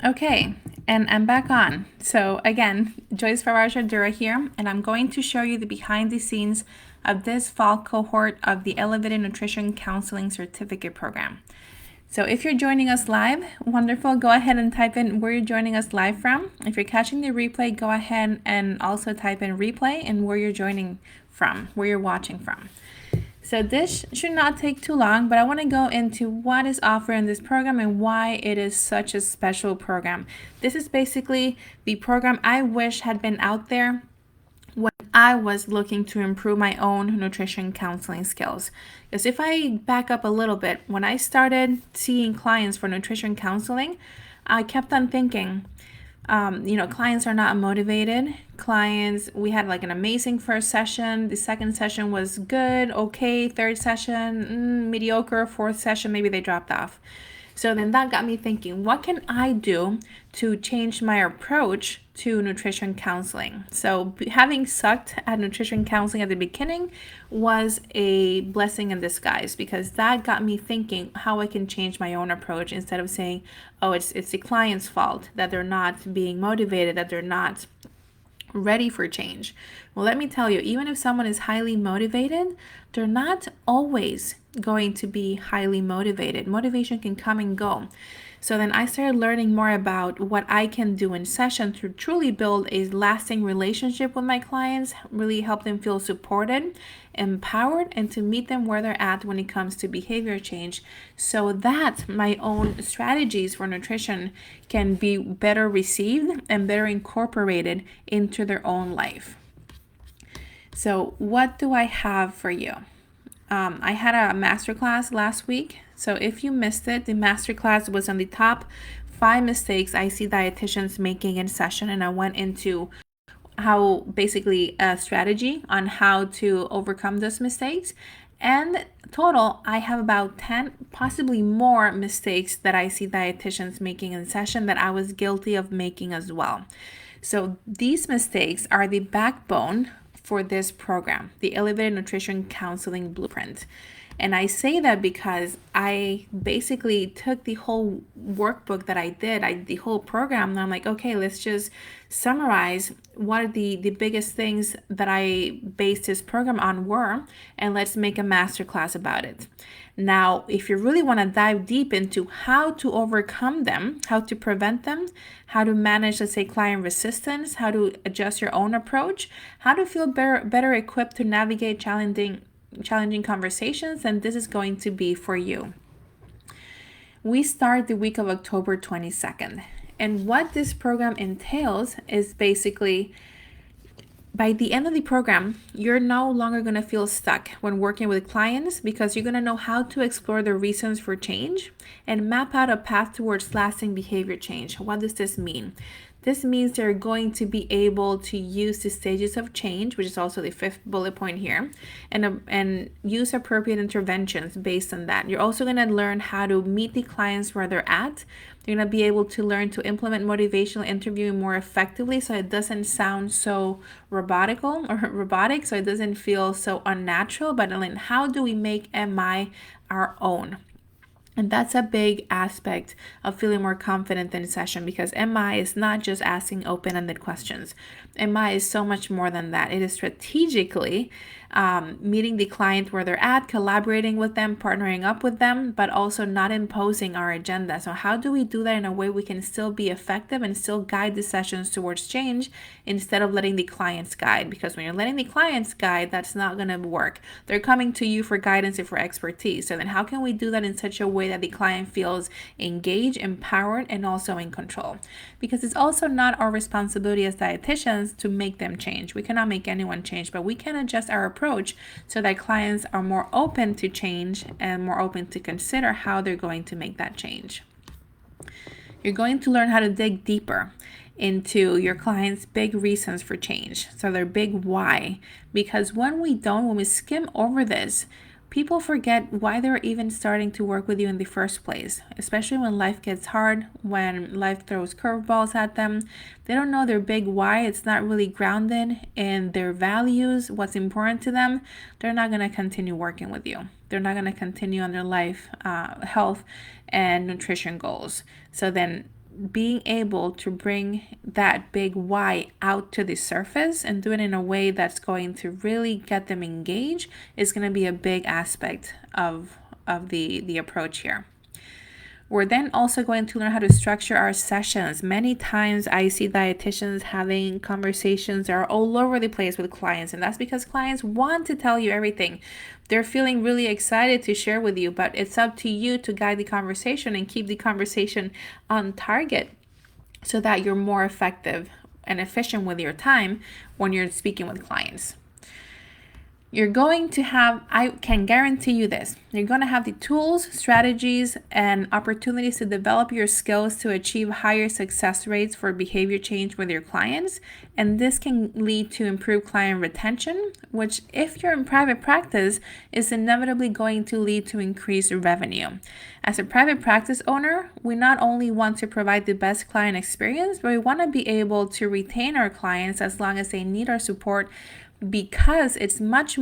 Okay, and I'm back on. So again, Joyce Faraj-Ardura here, and I'm going to show you the behind the scenes of this fall cohort of the Elevated Nutrition Counseling Certificate Program. So if you're joining us live, wonderful, go ahead and type in where you're joining us live from. If you're catching the replay, go ahead and also type in replay and where you're joining from, where you're watching from. So this should not take too long, but I want to go into what is offered in this program and why it is such a special program. This is basically the program I wish had been out there when I was looking to improve my own nutrition counseling skills. Because if I back up a little bit, when I started seeing clients for nutrition counseling, I kept on thinking, clients are not motivated. Clients, we had like an amazing first session. The second session was good, okay. Third session, mediocre. Fourth session, maybe they dropped off. So then that got me thinking, what can I do to change my approach to nutrition counseling? So having sucked at nutrition counseling at the beginning was a blessing in disguise, because that got me thinking how I can change my own approach instead of saying, oh, it's the client's fault that they're not being motivated, that they're not ready for change. Well, let me tell you, even if someone is highly motivated, they're not always going to be highly motivated. Motivation can come and go. So then I started learning more about what I can do in session to truly build a lasting relationship with my clients, really help them feel supported, empowered, and to meet them where they're at when it comes to behavior change, so that my own strategies for nutrition can be better received and better incorporated into their own life. So what do I have for you? I had a masterclass last week. So if you missed it, the masterclass was on the top 5 mistakes I see dietitians making in session. And I went into how basically a strategy on how to overcome those mistakes. And total, I have about 10, possibly more mistakes that I see dietitians making in session that I was guilty of making as well. So these mistakes are the backbone for this program, the Elevated Nutrition Counseling Blueprint. And I say that because I basically took the whole workbook that I did, the whole program, and I'm like, okay, let's just summarize what are the biggest things that I based this program on were, and let's make a masterclass about it. Now, if you really want to dive deep into how to overcome them, how to prevent them, how to manage, let's say, client resistance, how to adjust your own approach, how to feel better equipped to navigate challenging conversations, and this is going to be for you. We start the week of October 22nd. And what this program entails is basically, by the end of the program, you're no longer going to feel stuck when working with clients, because you're going to know how to explore the reasons for change and map out a path towards lasting behavior change. What does this mean? This means they're going to be able to use the stages of change, which is also the 5th bullet point here, and use appropriate interventions based on that. You're also going to learn how to meet the clients where they're at. You're going to be able to learn to implement motivational interviewing more effectively, so it doesn't sound so robotic, so it doesn't feel so unnatural, but then how do we make MI our own? And that's a big aspect of feeling more confident in session, because MI is not just asking open-ended questions. MI is so much more than that. It is strategically meeting the client where they're at, collaborating with them, partnering up with them, but also not imposing our agenda. So how do we do that in a way we can still be effective and still guide the sessions towards change instead of letting the clients guide? Because when you're letting the clients guide, that's not going to work. They're coming to you for guidance and for expertise. So then how can we do that in such a way that the client feels engaged, empowered, and also in control? Because it's also not our responsibility as dietitians to make them change. We cannot make anyone change, but we can adjust our approach so that clients are more open to change and more open to consider how they're going to make that change. You're going to learn how to dig deeper into your clients' big reasons for change, so their big why. Because when we skim over this, people forget why they're even starting to work with you in the first place, especially when life gets hard, when life throws curveballs at them. They don't know their big why. It's not really grounded in their values, what's important to them. They're not going to continue working with you. They're not going to continue on their life, health, and nutrition goals. So then being able to bring that big why out to the surface and do it in a way that's going to really get them engaged is going to be a big aspect of the approach here. We're then also going to learn how to structure our sessions. Many times I see dietitians having conversations that are all over the place with clients, and that's because clients want to tell you everything. They're feeling really excited to share with you, but it's up to you to guide the conversation and keep the conversation on target so that you're more effective and efficient with your time when you're speaking with clients. You're going to have, I can guarantee you this, you're going to have the tools, strategies, and opportunities to develop your skills to achieve higher success rates for behavior change with your clients. And this can lead to improved client retention, which if you're in private practice, is inevitably going to lead to increased revenue. As a private practice owner, we not only want to provide the best client experience, but we want to be able to retain our clients as long as they need our support, because it's much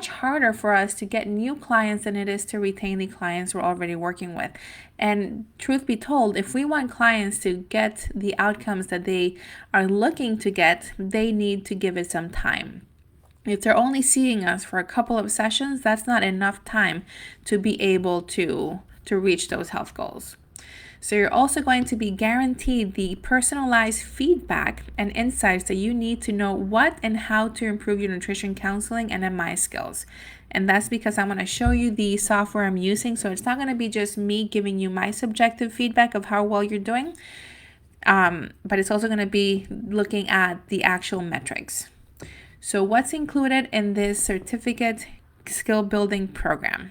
harder for us to get new clients than it is to retain the clients we're already working with. And truth be told, if we want clients to get the outcomes that they are looking to get, they need to give it some time. If they're only seeing us for a couple of sessions, that's not enough time to be able to reach those health goals. So you're also going to be guaranteed the personalized feedback and insights that you need to know what and how to improve your nutrition counseling and MI skills. And that's because I'm going to show you the software I'm using. So it's not going to be just me giving you my subjective feedback of how well you're doing, but it's also going to be looking at the actual metrics. So what's included in this certificate skill building program?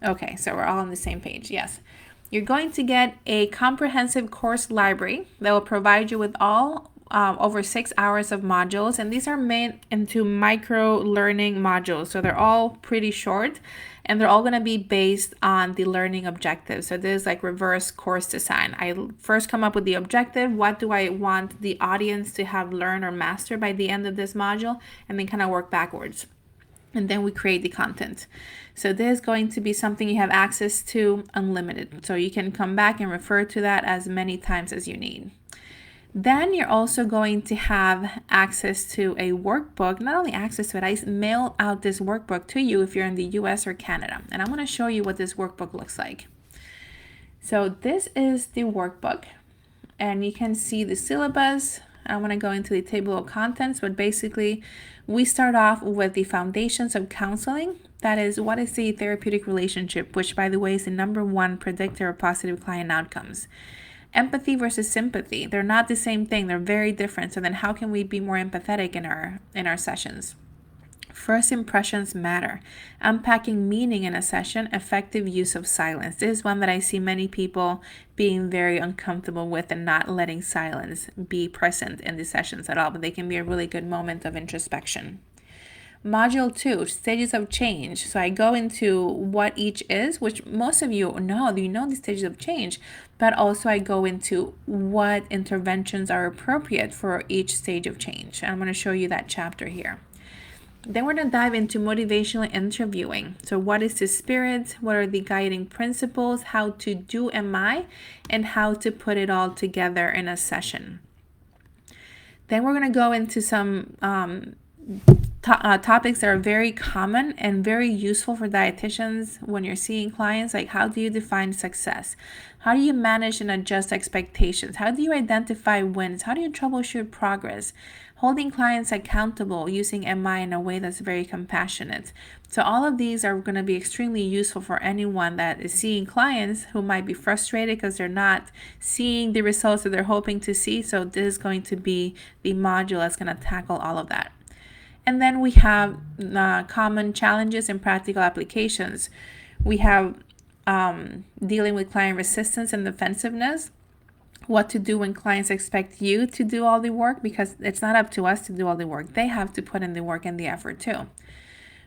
Okay, so we're all on the same page. Yes. You're going to get a comprehensive course library that will provide you with all over 6 hours of modules. And these are made into micro learning modules. So they're all pretty short and they're all going to be based on the learning objectives. So this is like reverse course design. I first come up with the objective. What do I want the audience to have learned or mastered by the end of this module? And then kind of work backwards. And then we create the content. So this is going to be something you have access to unlimited. So you can come back and refer to that as many times as you need. Then you're also going to have access to a workbook. Not only access to it, I mail out this workbook to you if you're in the US or Canada. And I'm going to show you what this workbook looks like. So this is the workbook. And you can see the syllabus. I want to go into the table of contents, but basically we start off with the foundations of counseling. That is, what is the therapeutic relationship, which by the way is the #1 predictor of positive client outcomes. Empathy versus sympathy. They're not the same thing. They're very different. So then how can we be more empathetic in our sessions? First impressions matter. Unpacking meaning in a session, effective use of silence. This is one that I see many people being very uncomfortable with and not letting silence be present in the sessions at all, but they can be a really good moment of introspection. Module 2, stages of change. So I go into what each is, which most of you know the stages of change, but also I go into what interventions are appropriate for each stage of change. And I'm going to show you that chapter here. Then we're going to dive into motivational interviewing. So what is the spirit? What are the guiding principles? How to do MI? And how to put it all together in a session. Then we're going to go into some topics that are very common and very useful for dietitians when you're seeing clients, like how do you define success? How do you manage and adjust expectations? How do you identify wins? How do you troubleshoot progress? Holding clients accountable using MI in a way that's very compassionate. So all of these are going to be extremely useful for anyone that is seeing clients who might be frustrated because they're not seeing the results that they're hoping to see. So this is going to be the module that's going to tackle all of that. And then we have common challenges and practical applications. We have dealing with client resistance and defensiveness. What to do when clients expect you to do all the work, because it's not up to us to do all the work. They have to put in the work and the effort too.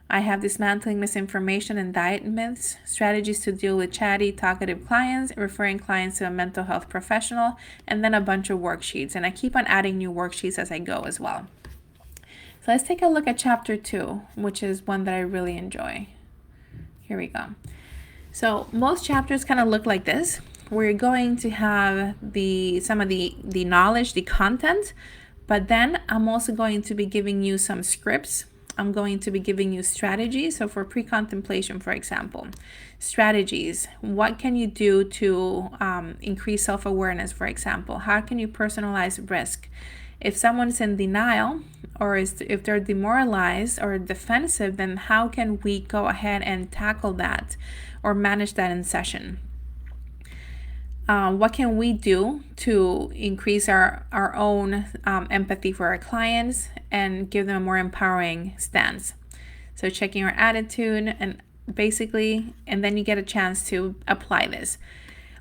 I have dismantling misinformation and diet myths, strategies to deal with chatty, talkative clients, referring clients to a mental health professional, and then a bunch of worksheets. And I keep on adding new worksheets as I go as well. So let's take a look at chapter 2, which is one that I really enjoy. Here we go. So most chapters kind of look like this. we're going to have some of the knowledge, the content, but then I'm also going to be giving you some scripts. I'm going to be giving you strategies. So for pre-contemplation, for example, strategies, what can you do to increase self-awareness, for example? How can you personalize risk? If someone's in denial, or if they're demoralized or defensive, then how can we go ahead and tackle that or manage that in session? What can we do to increase our own empathy for our clients and give them a more empowering stance? So checking our attitude and basically, and then you get a chance to apply this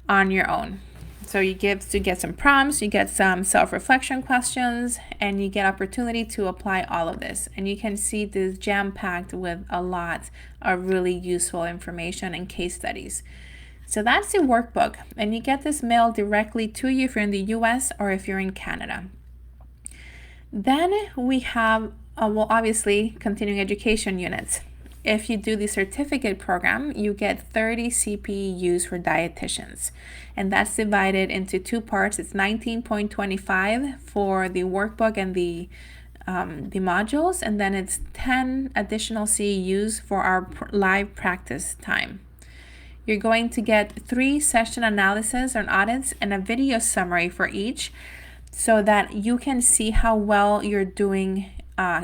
on your own. So you get some prompts, you get some self-reflection questions, and you get opportunity to apply all of this. And you can see this jam-packed with a lot of really useful information and case studies. So that's the workbook, and you get this mailed directly to you if you're in the US or if you're in Canada. Then we have, well, obviously, continuing education units. If you do the certificate program, you get 30 CPUs for dietitians, and that's divided into two parts. It's 19.25 for the workbook and the modules, and then it's 10 additional CEUs for our live practice time. You're going to get 3 session analysis or audits and a video summary for each so that you can see how well you're doing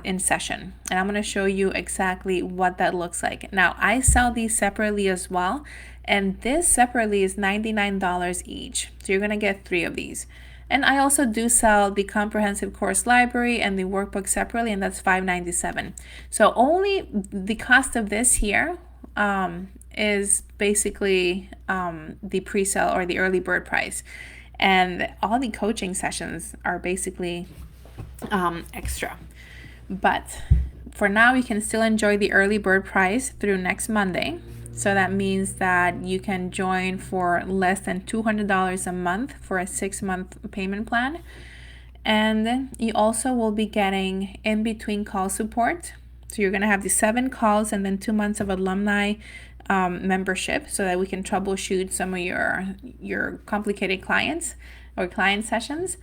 in session. And I'm going to show you exactly what that looks like. Now, I sell these separately as well, and this separately is $99 each. So you're going to get 3 of these. And I also do sell the comprehensive course library and the workbook separately, and that's $597. So only the cost of this here is basically the pre-sale or the early bird price, and all the coaching sessions are basically extra. But for now, you can still enjoy the early bird price through next Monday. So that means that you can join for less than $200 a month for a 6-month payment plan. And you also will be getting in-between call support. So you're going to have the 7 calls and then 2 months of alumni membership so that we can troubleshoot some of your complicated clients or client sessions.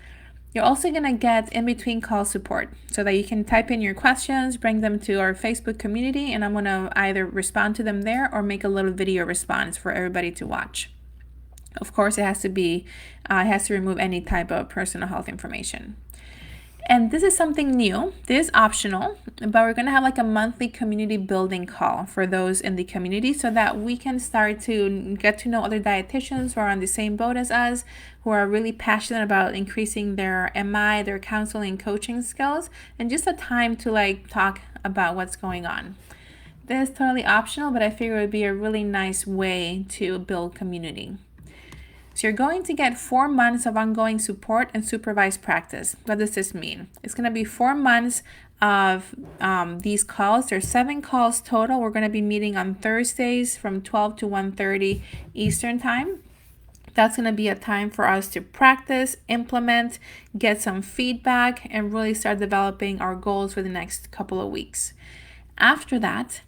You're also going to get in-between call support so that you can type in your questions, bring them to our Facebook community, and I'm going to either respond to them there or make a little video response for everybody to watch. Of course, it has to remove any type of personal health information. And this is something new. This is optional, but we're going to have like a monthly community building call for those in the community so that we can start to get to know other dietitians who are on the same boat as us, who are really passionate about increasing their MI, their counseling, coaching skills, and just a time to like talk about what's going on. This is totally optional, but I figure it would be a really nice way to build community. So you're going to get 4 months of ongoing support and supervised practice. What does this mean? It's going to be 4 months of these calls. There's 7 calls total. We're going to be meeting on Thursdays from 12 to 1:30 Eastern time. That's going to be a time for us to practice, implement, get some feedback, and really start developing our goals for the next couple of weeks. After that,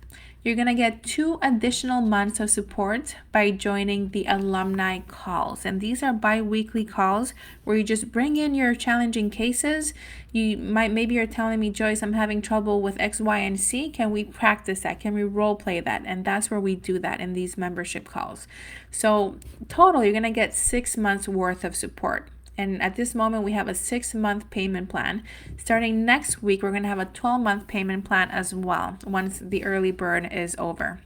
you're going to get 2 additional months of support by joining the alumni calls. And these are bi-weekly calls where you just bring in your challenging cases. Maybe you're telling me, Joyce, I'm having trouble with X, Y, and Z. Can we practice that? Can we role play that? And that's where we do that in these membership calls. So total, you're going to get 6 months worth of support. And at this moment, we have a 6-month payment plan. Starting next week, we're going to have a 12-month payment plan as well once the early bird is over.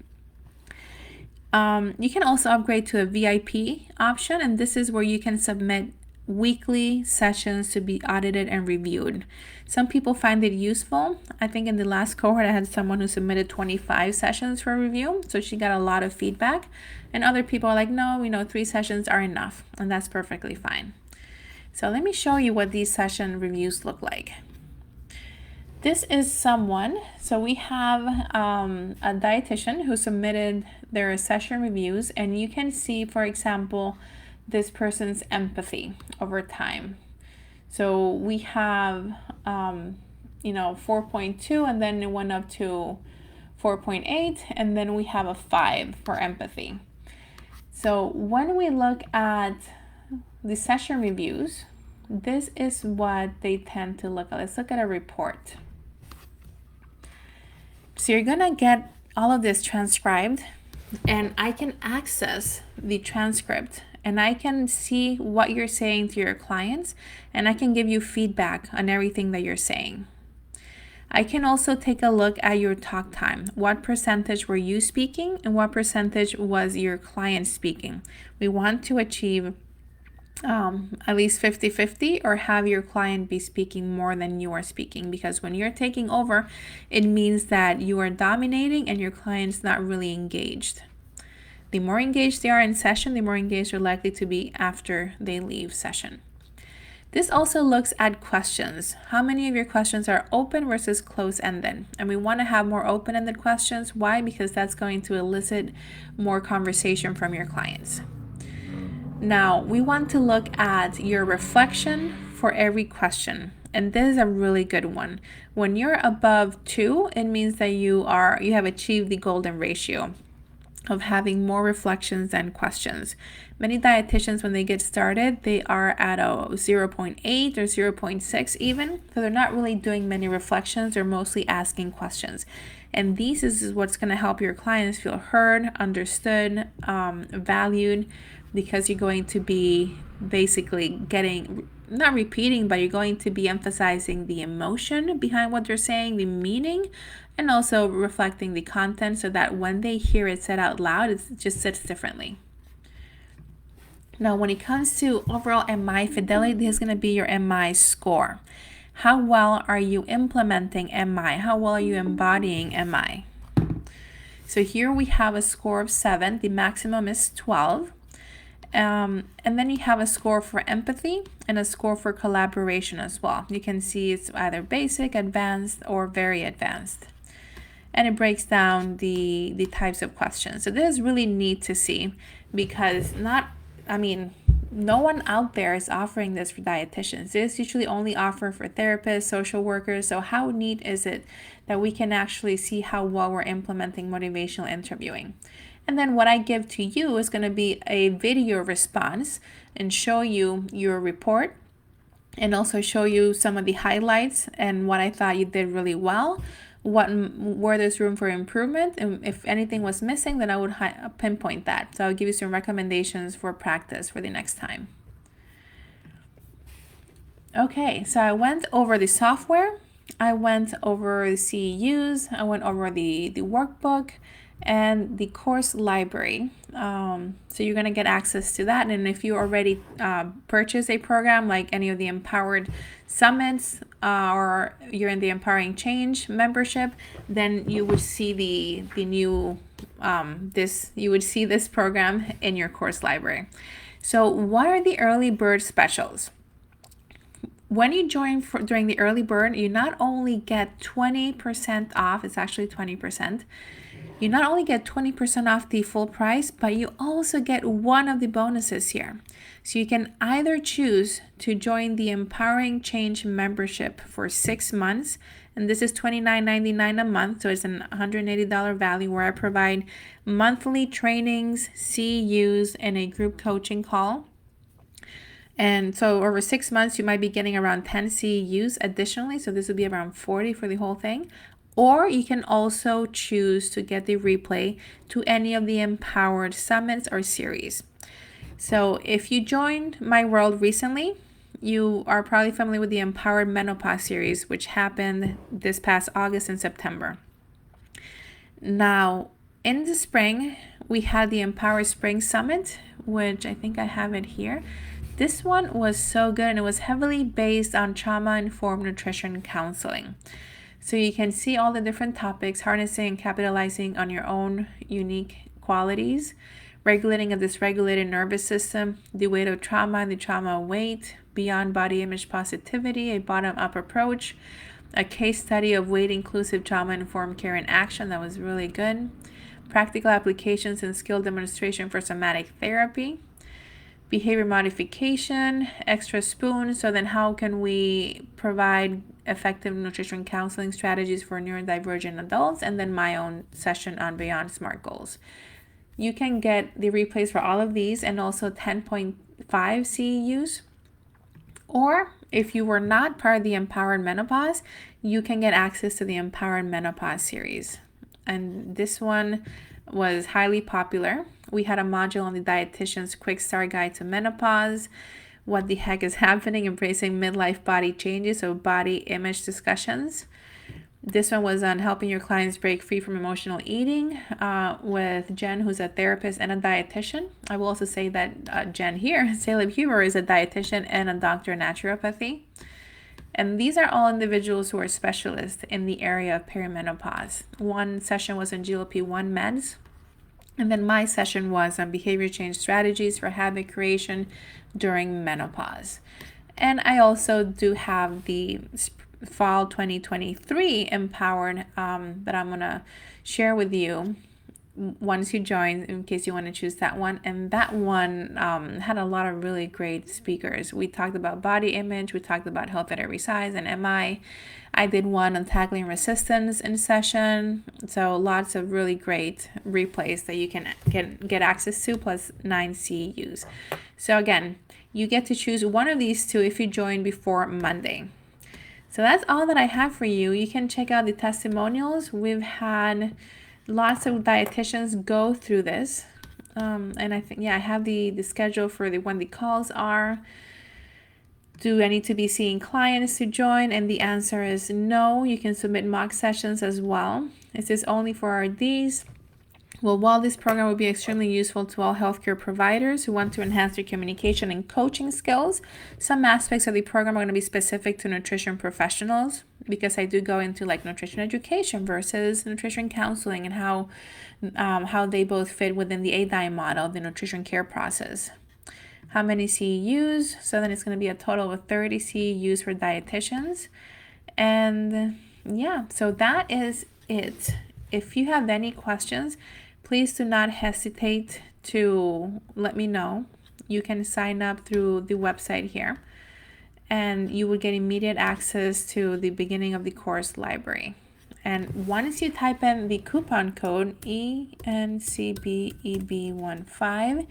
You can also upgrade to a VIP option, and this is where you can submit weekly sessions to be audited and reviewed. Some people find it useful. I think in the last cohort, I had someone who submitted 25 sessions for review, so she got a lot of feedback. And other people are like, no, 3 sessions are enough, and that's perfectly fine. So let me show you what these session reviews look like. This is someone, so we have a dietitian who submitted their session reviews, and you can see, for example, this person's empathy over time. So we have, 4.2, and then it went up to 4.8, and then we have a 5 for empathy. So when we look at the session reviews, this is what they tend to look at. Let's look at a report. So you're gonna get all of this transcribed, and I can access the transcript and I can see what you're saying to your clients, and I can give you feedback on everything that you're saying. I can also take a look at your talk time. What percentage were you speaking and what percentage was your client speaking? We want to achieve at least 50-50, or have your client be speaking more than you are speaking, because when you're taking over, it means that you are dominating and your client's not really engaged. The more engaged they are in session, the more engaged they're likely to be after they leave session. This also looks at questions. How many of your questions are open versus close-ended? And we want to have more open-ended questions. Why? Because that's going to elicit more conversation from your clients. Now, we want to look at your reflection for every question. And this is a really good one. When you're above 2, it means that you have achieved the golden ratio of having more reflections than questions. Many dietitians, when they get started, they are at a 0.8 or 0.6 even. So they're not really doing many reflections. They're mostly asking questions. And this is what's going to help your clients feel heard, understood, valued, because you're going to be basically not repeating, but you're going to be emphasizing the emotion behind what they're saying, the meaning, and also reflecting the content, so that when they hear it said out loud, it just sits differently. Now, when it comes to overall MI fidelity, this is going to be your MI score. How well are you implementing MI? How well are you embodying MI? So here we have a score of 7. The maximum is 12. And then you have a score for empathy and a score for collaboration as well. You can see it's either basic, advanced, or very advanced. And it breaks down the types of questions. So this is really neat to see, because no one out there is offering this for dietitians. This is usually only offered for therapists, social workers. So how neat is it that we can actually see how well we're implementing motivational interviewing? And then what I give to you is going to be a video response and show you your report, and also show you some of the highlights and what I thought you did really well, where there's room for improvement, and if anything was missing, then I would pinpoint that. So I'll give you some recommendations for practice for the next time. Okay, so I went over the software, I went over the CEUs, I went over the workbook, and the course library. So you're going to get access to that. And if you already purchase a program like any of the Empowered Summits, or you're in the Empowering Change membership, then you would see the new you would see this program in your course library. So what are the early bird specials? When you join during the early bird, you not only get 20% off, it's actually 20%. You not only get 20% off the full price, but you also get one of the bonuses here. So you can either choose to join the Empowering Change membership for 6 months, and this is $29.99 a month, so it's an $180 value, where I provide monthly trainings, CEUs, and a group coaching call. And so over 6 months, you might be getting around 10 CEUs additionally, so this would be around 40 for the whole thing. Or you can also choose to get the replay to any of the Empowered Summits or series. So if you joined my world recently, you are probably familiar with the Empowered Menopause series, which happened this past August and September. Now, in the spring, we had the Empowered Spring Summit, which I think I have it here. This one was so good, and it was heavily based on trauma-informed nutrition counseling. So you can see all the different topics, harnessing and capitalizing on your own unique qualities, regulating a dysregulated nervous system, the weight of trauma and the trauma weight, beyond body image positivity, a bottom-up approach, a case study of weight-inclusive trauma-informed care in action that was really good, practical applications and skill demonstration for somatic therapy, behavior modification, extra spoon. So then how can we provide effective nutrition counseling strategies for neurodivergent adults? And then my own session on Beyond SMART Goals. You can get the replays for all of these and also 10.5 CEUs. Or if you were not part of the Empowered Menopause, you can get access to the Empowered Menopause series. And this one was highly popular. We had a module on the dietitian's quick start guide to menopause, what the heck is happening, embracing midlife body changes, so body image discussions. This one was on helping your clients break free from emotional eating with Jen, who's a therapist and a dietitian. I will also say that Jen here, Caleb Huber, is a dietitian and a doctor in naturopathy. And these are all individuals who are specialists in the area of perimenopause. One session was on GLP-1 meds. And then my session was on behavior change strategies for habit creation during menopause. And I also do have the fall 2023 Empowered that I'm going to share with you once you join, in case you want to choose that one. And that one had a lot of really great speakers. We talked about body image, we talked about health at every size and MI. I did one on tackling resistance in session. So lots of really great replays that you can get access to, plus 9 CEUs. So again, you get to choose one of these two if you join before Monday. So that's all that I have for you. You can check out the testimonials. We've had lots of dietitians go through this. And I think, I have the schedule for when the calls are. Do I need to be seeing clients to join? And the answer is no. You can submit mock sessions as well. Is this only for RDs? Well, while this program will be extremely useful to all healthcare providers who want to enhance their communication and coaching skills, some aspects of the program are going to be specific to nutrition professionals, because I do go into like nutrition education versus nutrition counseling and how they both fit within the ADI model, the nutrition care process. How many CEUs? So then it's going to be a total of 30 CEUs for dietitians. And yeah, so that is it. If you have any questions, please do not hesitate to let me know. You can sign up through the website here, and you will get immediate access to the beginning of the course library. And once you type in the coupon code ENCBEB15,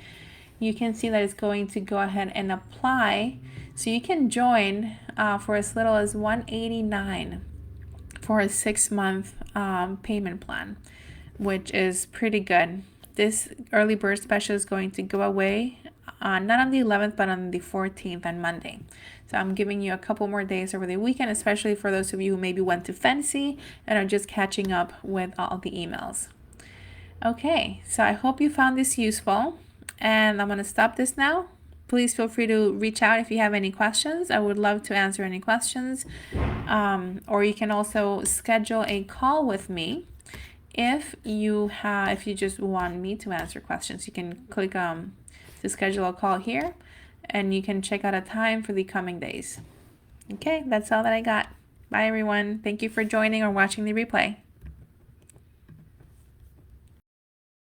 you can see that it's going to go ahead and apply. So you can join for as little as $189 for a 6-month payment plan, which is pretty good. This early bird special is going to go away not on the 11th, but on the 14th on Monday. So I'm giving you a couple more days over the weekend, especially for those of you who maybe went to Fancy and are just catching up with all the emails. Okay, so I hope you found this useful, and I'm going to stop this now. Please feel free to reach out if you have any questions. I would love to answer any questions. Or you can also schedule a call with me if you just want me to answer questions. You can click to schedule a call here, and you can check out a time for the coming days. Okay, that's all that I got. Bye everyone. Thank you for joining or watching the replay.